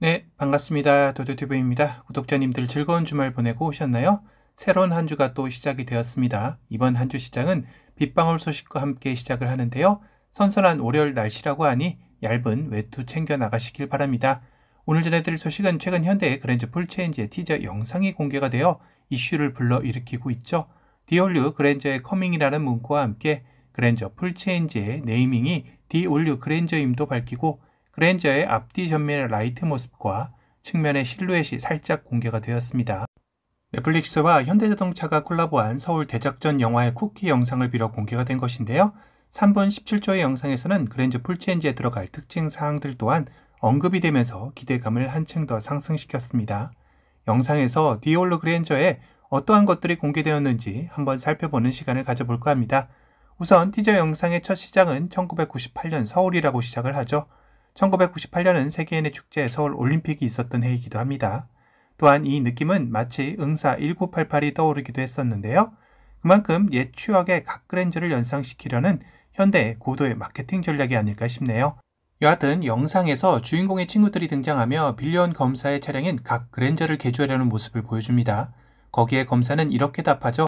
네, 반갑습니다. 도도티브입니다. 구독자님들 즐거운 주말 보내고 오셨나요? 새로운 한 주가 또 시작이 되었습니다. 이번 한 주 시작은 빗방울 소식과 함께 시작을 하는데요. 선선한 월요일 날씨라고 하니 얇은 외투 챙겨 나가시길 바랍니다. 오늘 전해드릴 소식은 최근 현대의 그랜저 풀체인지의 티저 영상이 공개가 되어 이슈를 불러일으키고 있죠. 디올류 그랜저의 커밍이라는 문구와 함께 그랜저 풀체인지의 네이밍이 디올류 그랜저임도 밝히고 그랜저의 앞뒤 전면의 라이트 모습과 측면의 실루엣이 살짝 공개가 되었습니다. 넷플릭스와 현대자동차가 콜라보한 서울 대작전 영화의 쿠키 영상을 빌어 공개가 된 것인데요. 3분 17초의 영상에서는 그랜저 풀체인지에 들어갈 특징 사항들 또한 언급이 되면서 기대감을 한층 더 상승시켰습니다. 영상에서 디올로 그랜저에 어떠한 것들이 공개되었는지 한번 살펴보는 시간을 가져볼까 합니다. 우선 티저 영상의 첫 시작은 1998년 서울이라고 시작을 하죠. 1998년은 세계인의 축제 서울 올림픽이 있었던 해이기도 합니다. 또한 이 느낌은 마치 응사 1988이 떠오르기도 했었는데요. 그만큼 옛 추억의 각 그랜저를 연상시키려는 현대의 고도의 마케팅 전략이 아닐까 싶네요. 여하튼 영상에서 주인공의 친구들이 등장하며 빌려온 검사의 차량인 각 그랜저를 개조하려는 모습을 보여줍니다. 거기에 검사는 이렇게 답하죠.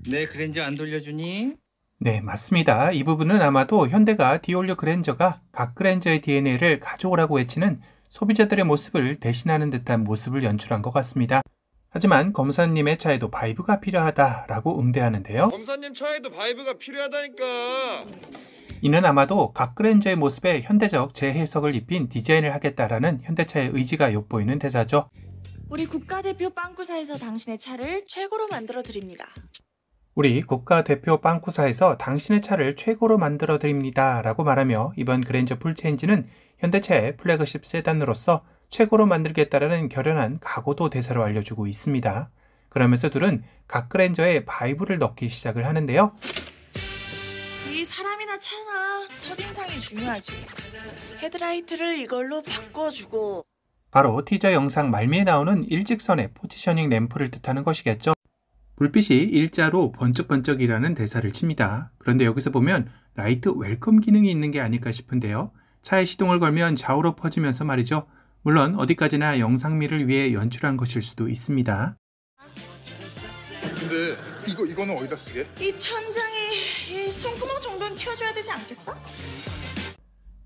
내 그랜저 안 돌려주니? 네, 맞습니다. 이 부분은 아마도 현대가 디올류 그랜저가 각 그랜저의 DNA를 가져오라고 외치는 소비자들의 모습을 대신하는 듯한 모습을 연출한 것 같습니다. 하지만 검사님의 차에도 바이브가 필요하다라고 응대하는데요. 검사님 차에도 바이브가 필요하다니까. 이는 아마도 각 그랜저의 모습에 현대적 재해석을 입힌 디자인을 하겠다라는 현대차의 의지가 엿보이는 대사죠. 우리 국가대표 빵꾸사에서 당신의 차를 최고로 만들어 드립니다. 우리 국가대표 빵꾸사에서 당신의 차를 최고로 만들어 드립니다 라고 말하며 이번 그랜저 풀체인지는 현대차의 플래그십 세단으로서 최고로 만들겠다라는 결연한 각오도 대사로 알려주고 있습니다. 그러면서 둘은 각 그랜저에 바이브를 넣기 시작을 하는데요. 이 사람이나 차나 첫인상이 중요하지. 헤드라이트를 이걸로 바꿔주고. 바로 티저 영상 말미에 나오는 일직선의 포지셔닝 램프를 뜻하는 것이겠죠. 불빛이 일자로 번쩍번쩍이라는 대사를 칩니다. 그런데 여기서 보면 라이트 웰컴 기능이 있는 게 아닐까 싶은데요. 차에 시동을 걸면 좌우로 퍼지면서 말이죠. 물론 어디까지나 영상미를 위해 연출한 것일 수도 있습니다. 근데 이거는 어디다 쓰게? 이 천장에 이 숨구멍 정도는 튀어줘야 되지 않겠어?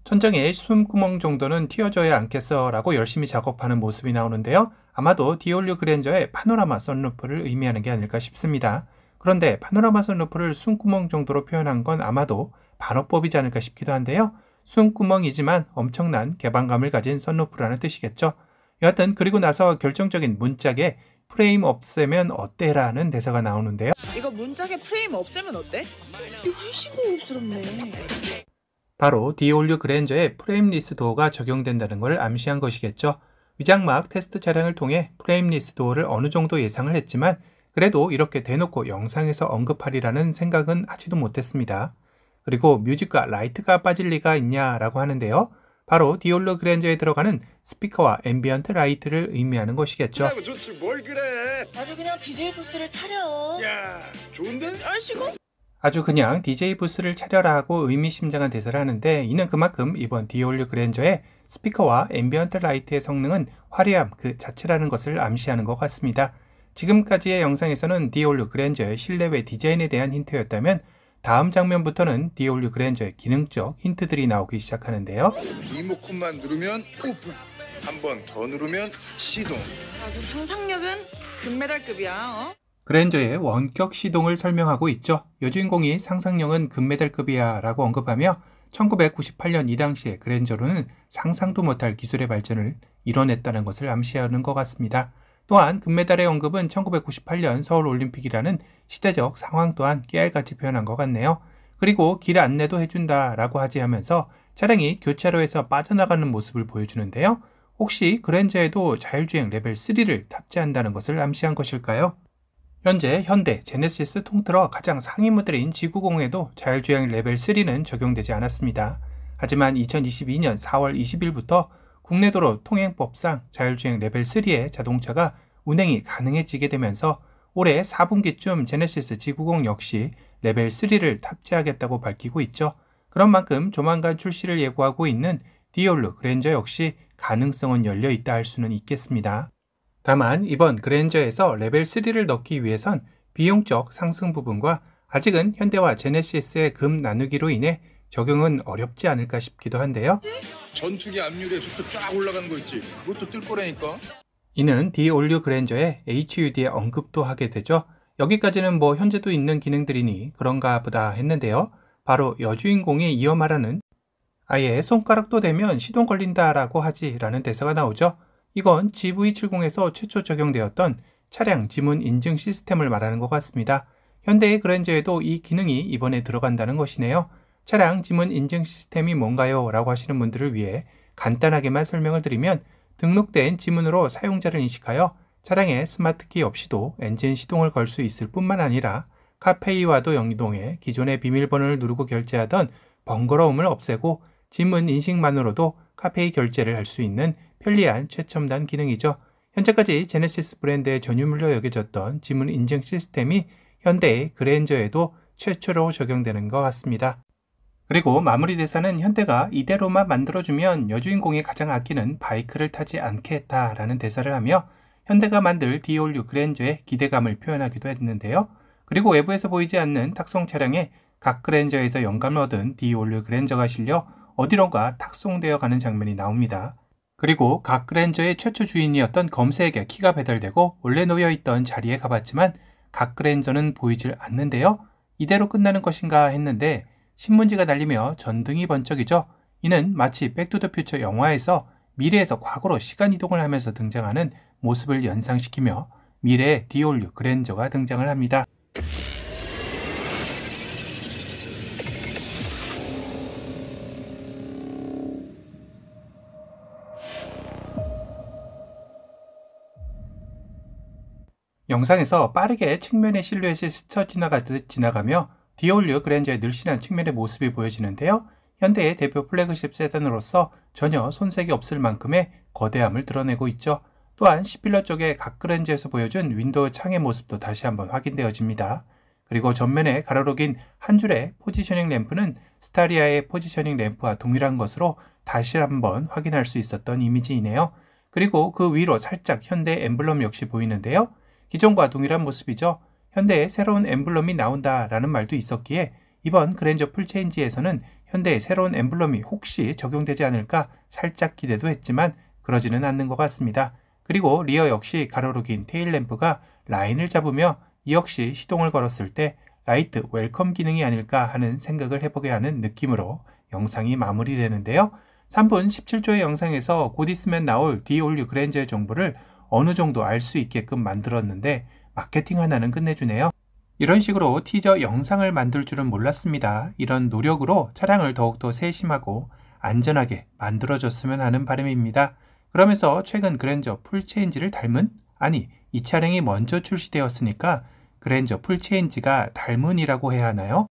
천장에 숨구멍 정도는 튀어져야 않겠어 라고 열심히 작업하는 모습이 나오는데요. 아마도 디올류 그랜저의 파노라마 선루프를 의미하는 게 아닐까 싶습니다. 그런데 파노라마 선루프를 숨구멍 정도로 표현한 건 아마도 반어법이지 않을까 싶기도 한데요. 숨구멍이지만 엄청난 개방감을 가진 선루프라는 뜻이겠죠. 여하튼 그리고 나서 결정적인 문짝에 프레임 없애면 어때라는 대사가 나오는데요. 이거 문짝에 프레임 없애면 어때? 이게 훨씬 고급스럽네. 바로 디올류 그랜저의 프레임리스 도어가 적용된다는 걸 암시한 것이겠죠. 위장막 테스트 차량을 통해 프레임리스 도어를 어느 정도 예상을 했지만 그래도 이렇게 대놓고 영상에서 언급하리라는 생각은 하지도 못했습니다. 그리고 뮤직과 라이트가 빠질 리가 있냐라고 하는데요. 바로 디올류 그랜저에 들어가는 스피커와 앰비언트 라이트를 의미하는 것이겠죠. 좋지 뭘 그래. 아주 그냥 DJ 부스를 차려. 야 좋은데? 얼씨구? 아주 그냥 DJ 부스를 차려라고 의미심장한 대사를 하는데 이는 그만큼 이번 디올류 그랜저의 스피커와 앰비언트 라이트의 성능은 화려함 그 자체라는 것을 암시하는 것 같습니다. 지금까지의 영상에서는 디올류 그랜저의 실내외 디자인에 대한 힌트였다면 다음 장면부터는 디올류 그랜저의 기능적 힌트들이 나오기 시작하는데요. 리모컨만 누르면 오픈. 한 번 더 누르면 시동. 아주 상상력은 금메달급이야. 어? 그랜저의 원격 시동을 설명하고 있죠. 여주인공이 상상력은 금메달급이야 라고 언급하며 1998년 이 당시에 그랜저로는 상상도 못할 기술의 발전을 이뤄냈다는 것을 암시하는 것 같습니다. 또한 금메달의 언급은 1998년 서울올림픽이라는 시대적 상황 또한 깨알같이 표현한 것 같네요. 그리고 길 안내도 해준다 라고 하지 하면서 차량이 교차로에서 빠져나가는 모습을 보여주는데요. 혹시 그랜저에도 자율주행 레벨 3를 탑재한다는 것을 암시한 것일까요? 현재 현대 제네시스 통틀어 가장 상위 모델인 G90에도 자율주행 레벨 3는 적용되지 않았습니다. 하지만 2022년 4월 20일부터 국내 도로 통행법상 자율주행 레벨 3의 자동차가 운행이 가능해지게 되면서 올해 4분기쯤 제네시스 G90 역시 레벨 3를 탑재하겠다고 밝히고 있죠. 그런 만큼 조만간 출시를 예고하고 있는 디올루 그랜저 역시 가능성은 열려 있다 할 수는 있겠습니다. 다만 이번 그랜저에서 레벨 3를 넣기 위해선 비용적 상승 부분과 아직은 현대와 제네시스의 금 나누기로 인해 적용은 어렵지 않을까 싶기도 한데요. 전투기 압률에 속도 쫙 올라가는 거 있지. 그것도 뜰 거라니까. 이는 D-올류 그랜저의 HUD에 언급도 하게 되죠. 여기까지는 뭐 현재도 있는 기능들이니 그런가 보다 했는데요. 바로 여주인공이 이어 말하는 아예 손가락도 대면 시동 걸린다라고 하지라는 대사가 나오죠. 이건 GV70에서 최초 적용되었던 차량 지문 인증 시스템을 말하는 것 같습니다. 현대의 그랜저에도 이 기능이 이번에 들어간다는 것이네요. 차량 지문 인증 시스템이 뭔가요? 라고 하시는 분들을 위해 간단하게만 설명을 드리면 등록된 지문으로 사용자를 인식하여 차량에 스마트키 없이도 엔진 시동을 걸 수 있을 뿐만 아니라 카페이와도 연동해 기존의 비밀번호를 누르고 결제하던 번거로움을 없애고 지문 인식만으로도 카페이 결제를 할 수 있는 편리한 최첨단 기능이죠. 현재까지 제네시스 브랜드의 전유물로 여겨졌던 지문 인증 시스템이 현대의 그랜저에도 최초로 적용되는 것 같습니다. 그리고 마무리 대사는 현대가 이대로만 만들어주면 여주인공이 가장 아끼는 바이크를 타지 않겠다라는 대사를 하며 현대가 만들 D-올류 그랜저의 기대감을 표현하기도 했는데요. 그리고 외부에서 보이지 않는 탁송 차량에 각 그랜저에서 영감을 얻은 D-올류 그랜저가 실려 어디론가 탁송되어 가는 장면이 나옵니다. 그리고 각 그랜저의 최초 주인이었던 검새에게 키가 배달되고 원래 놓여있던 자리에 가봤지만 각 그랜저는 보이질 않는데요. 이대로 끝나는 것인가 했는데 신문지가 달리며 전등이 번쩍이죠. 이는 마치 백투더퓨처 영화에서 미래에서 과거로 시간 이동을 하면서 등장하는 모습을 연상시키며 미래의 D-올류 그랜저가 등장을 합니다. 영상에서 빠르게 측면의 실루엣이 스쳐 지나가듯 지나가며 D-올류 그랜저의 늘씬한 측면의 모습이 보여지는데요. 현대의 대표 플래그십 세단으로서 전혀 손색이 없을 만큼의 거대함을 드러내고 있죠. 또한 C필러 쪽의 각 그랜저에서 보여준 윈도우 창의 모습도 다시 한번 확인되어집니다. 그리고 전면에 가로로 긴 한 줄의 포지셔닝 램프는 스타리아의 포지셔닝 램프와 동일한 것으로 다시 한번 확인할 수 있었던 이미지이네요. 그리고 그 위로 살짝 현대 엠블럼 역시 보이는데요. 기존과 동일한 모습이죠. 현대의 새로운 엠블럼이 나온다라는 말도 있었기에 이번 그랜저 풀체인지에서는 현대의 새로운 엠블럼이 혹시 적용되지 않을까 살짝 기대도 했지만 그러지는 않는 것 같습니다. 그리고 리어 역시 가로로 긴 테일 램프가 라인을 잡으며 이 역시 시동을 걸었을 때 라이트 웰컴 기능이 아닐까 하는 생각을 해보게 하는 느낌으로 영상이 마무리되는데요. 3분 17초의 영상에서 곧 있으면 나올 D-올류 그랜저의 정보를 어느 정도 알 수 있게끔 만들었는데 마케팅 하나는 끝내주네요. 이런 식으로 티저 영상을 만들 줄은 몰랐습니다. 이런 노력으로 차량을 더욱더 세심하고 안전하게 만들어줬으면 하는 바람입니다. 그러면서 최근 그랜저 풀체인지를 닮은? 아니, 이 차량이 먼저 출시되었으니까 그랜저 풀체인지가 닮은이라고 해야 하나요?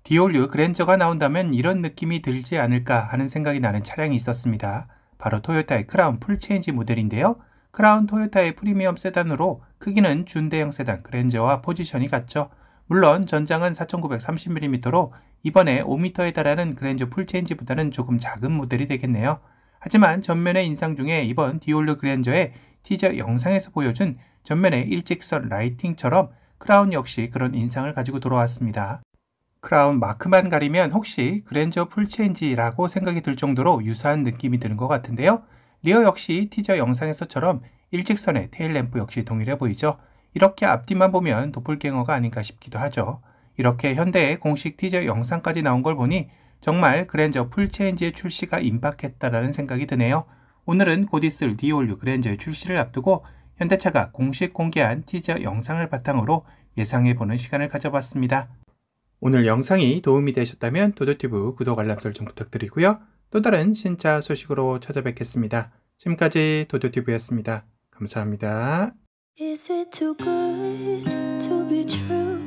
D-올류 그랜저가 나온다면 이런 느낌이 들지 않을까 하는 생각이 나는 차량이 있었습니다. 바로 토요타의 크라운 풀체인지 모델인데요. 크라운 토요타의 프리미엄 세단으로 크기는 준대형 세단 그랜저와 포지션이 같죠. 물론 전장은 4930mm로 이번에 5m에 달하는 그랜저 풀체인지보다는 조금 작은 모델이 되겠네요. 하지만 전면의 인상 중에 이번 D-올류 그랜저의 티저 영상에서 보여준 전면의 일직선 라이팅처럼 크라운 역시 그런 인상을 가지고 돌아왔습니다. 크라운 마크만 가리면 혹시 그랜저 풀체인지라고 생각이 들 정도로 유사한 느낌이 드는 것 같은데요. 리어 역시 티저 영상에서처럼 일직선의 테일램프 역시 동일해 보이죠. 이렇게 앞뒤만 보면 도플갱어가 아닌가 싶기도 하죠. 이렇게 현대의 공식 티저 영상까지 나온 걸 보니 정말 그랜저 풀체인지의 출시가 임박했다라는 생각이 드네요. 오늘은 곧 있을 D-올류 그랜저의 출시를 앞두고 현대차가 공식 공개한 티저 영상을 바탕으로 예상해보는 시간을 가져봤습니다. 오늘 영상이 도움이 되셨다면 도도튜브 구독 알람 설정 부탁드리고요. 또 다른 신차 소식으로 찾아뵙겠습니다. 지금까지 도도튜브였습니다. 감사합니다. Is it too good to be true?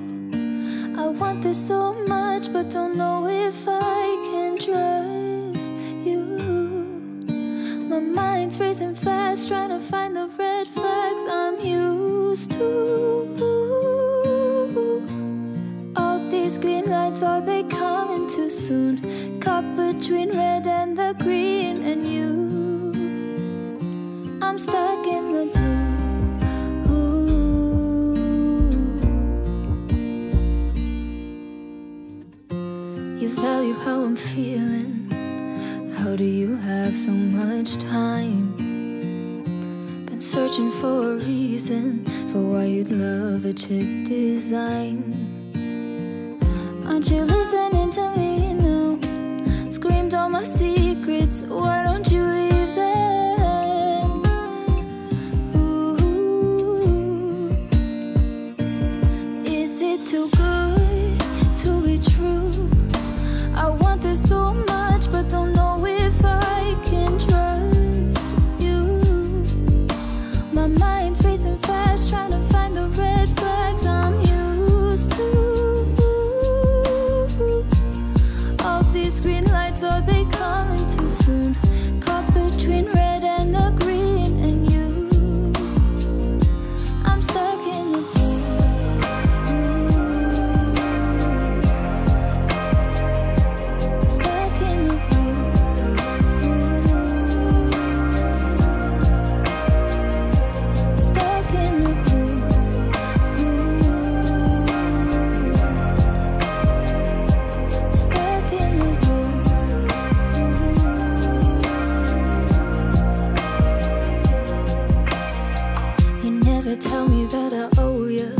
I want this so much but don't know if I can trust you. My mind's racing fast trying to find the red flags I'm used to. All these green lights, are they coming too soon? Caught between red and the green and you. time. Been searching for a reason for why you'd love a chick design. Aren't you listening to me now? Screamed all my secrets, why don't you leave then? Ooh. Is it too good to be true? I want this so much, but don't know if I can trust you. My mind's racing fast, trying to find the red flags I'm used to. All these green lights, are they coming too soon? Caught between red and the green and you. I'm stuck in the blue. Stuck in the blue. Stuck in the blue. Stuck in the blue. You never tell me that I owe you.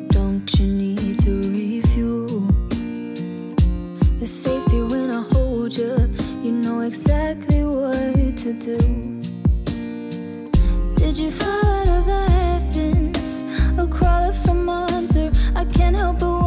Don't you need to refuel? The safety when I hold you, you know exactly what to do. Did you fall out of the heavens or crawl up from under? I can't help but